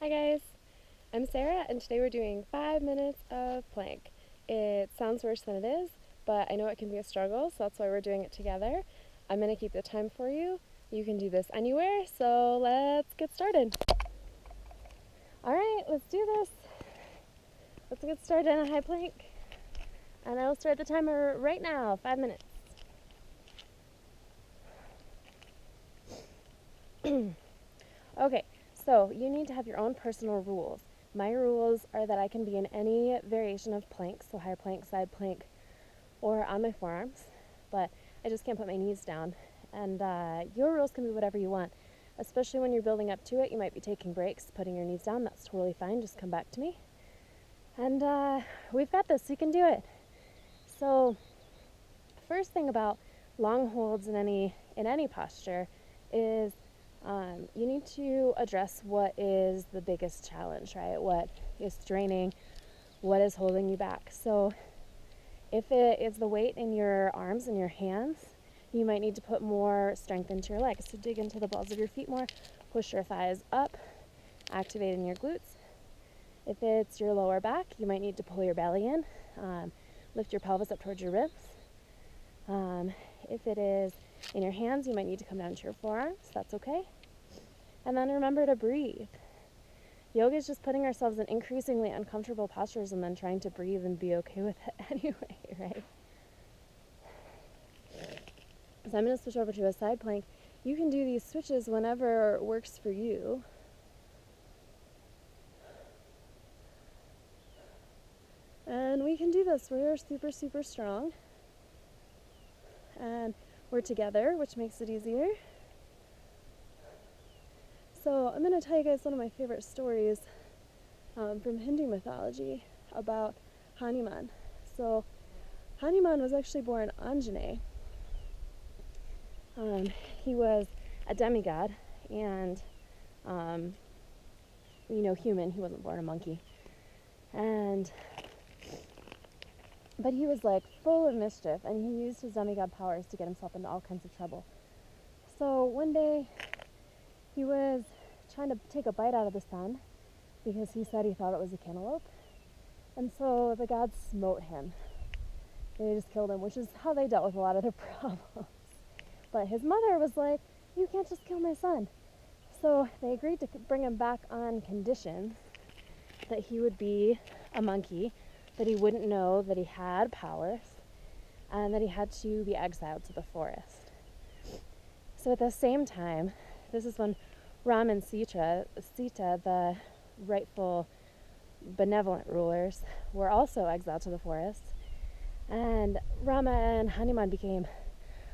Hi guys, I'm Sarah and today we're doing 5 minutes of plank. It sounds worse than it is, but I know it can be a struggle, so that's why we're doing it together. I'm going to keep the time for you. You can do this anywhere, so let's get started. Alright, let's do this. Let's get started on a high plank. And I'll start the timer right now, 5 minutes. Okay, so you need to have your own personal rules. My rules are that I can be in any variation of plank, so high plank, side plank, or on my forearms, but I just can't put my knees down. And your rules can be whatever you want, especially when you're building up to it. You might be taking breaks, putting your knees down. That's totally fine. Just come back to me. And we've got this. You can do it. So first thing about long holds in any posture is you need to address what is the biggest challenge, right? What is straining? What is holding you back? So if it is the weight in your arms and your hands, you might need to put more strength into your legs. So dig into the balls of your feet more, push your thighs up, activating your glutes. If it's your lower back, you might need to pull your belly in, lift your pelvis up towards your ribs. If it is in your hands, you might need to come down to your forearms. That's okay. And then remember to breathe. Yoga is just putting ourselves in increasingly uncomfortable postures and then trying to breathe and be okay with it anyway, right? So I'm going to switch over to a side plank. You can do these switches whenever works for you. And we can do this. We're super, super strong. And we're together, which makes it easier. So I'm going to tell you guys one of my favorite stories from Hindu mythology about Hanuman. So Hanuman was actually born Anjane. He was a demigod and, human. He wasn't born a monkey. But he was like full of mischief, and he used his demigod powers to get himself into all kinds of trouble. So one day he was trying to take a bite out of the sun because he said he thought it was a cantaloupe. And so the gods smote him. They just killed him, which is how they dealt with a lot of their problems. But his mother was like, "You can't just kill my son." So they agreed to bring him back on condition that he would be a monkey, that he wouldn't know that he had powers, and that he had to be exiled to the forest. So at the same time, this is when Ram and Sita, the rightful benevolent rulers, were also exiled to the forest. And Rama and Hanuman became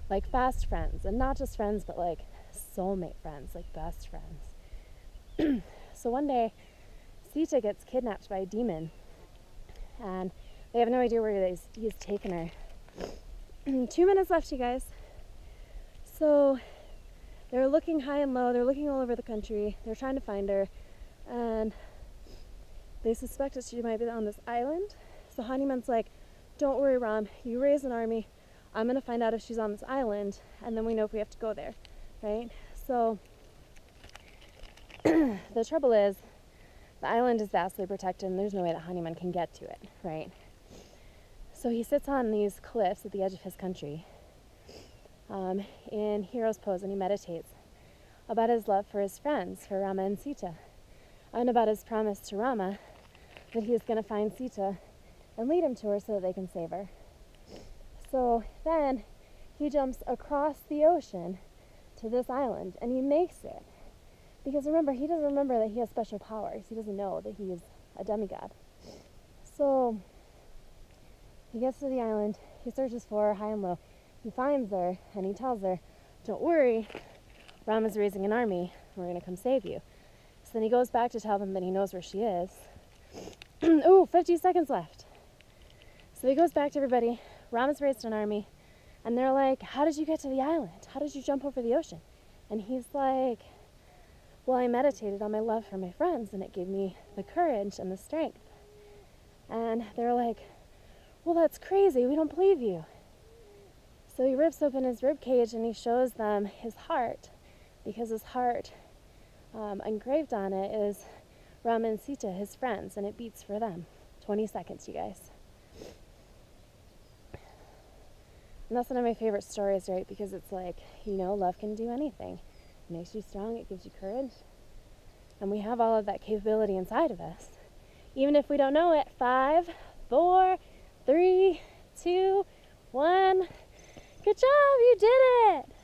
like fast friends, and not just friends, but like soulmate friends, like best friends. So one day, Sita gets kidnapped by a demon, and they have no idea where he's taken her. 2 minutes left, you guys. So they're looking high and low, they're looking all over the country, they're trying to find her, and they suspect that she might be on this island. So Hanuman's like, "Don't worry, Ram, you raise an army, I'm going to find out if she's on this island, and then we know if we have to go there," right? So the trouble is, the island is vastly protected, and there's no way that Hanuman can get to it, right? So he sits on these cliffs at the edge of his country in hero's pose, and he meditates about his love for his friends, for Rama and Sita, and about his promise to Rama that he is going to find Sita and lead him to her so that they can save her. So then he jumps across the ocean to this island, and he makes it. Because remember, he doesn't remember that he has special powers. He doesn't know that he is a demigod. So he gets to the island, he searches for her high and low. He finds her, and he tells her, "Don't worry, Rama's raising an army. We're going to come save you." So then he goes back to tell them that he knows where she is. Ooh, 50 seconds left. So he goes back to everybody. Rama's raised an army. And they're like, "How did you get to the island? How did you jump over the ocean?" And he's like, "Well, I meditated on my love for my friends, and it gave me the courage and the strength." And they're like, "Well, that's crazy. We don't believe you." So he rips open his rib cage and he shows them his heart, because his heart, engraved on it, is Rama and Sita, his friends, and it beats for them. 20 seconds, you guys. And that's one of my favorite stories, right? Because it's like, you know, love can do anything. It makes you strong, it gives you courage. And we have all of that capability inside of us. Even if we don't know it. 5, 4, 3, 2, 1. Good job, you did it!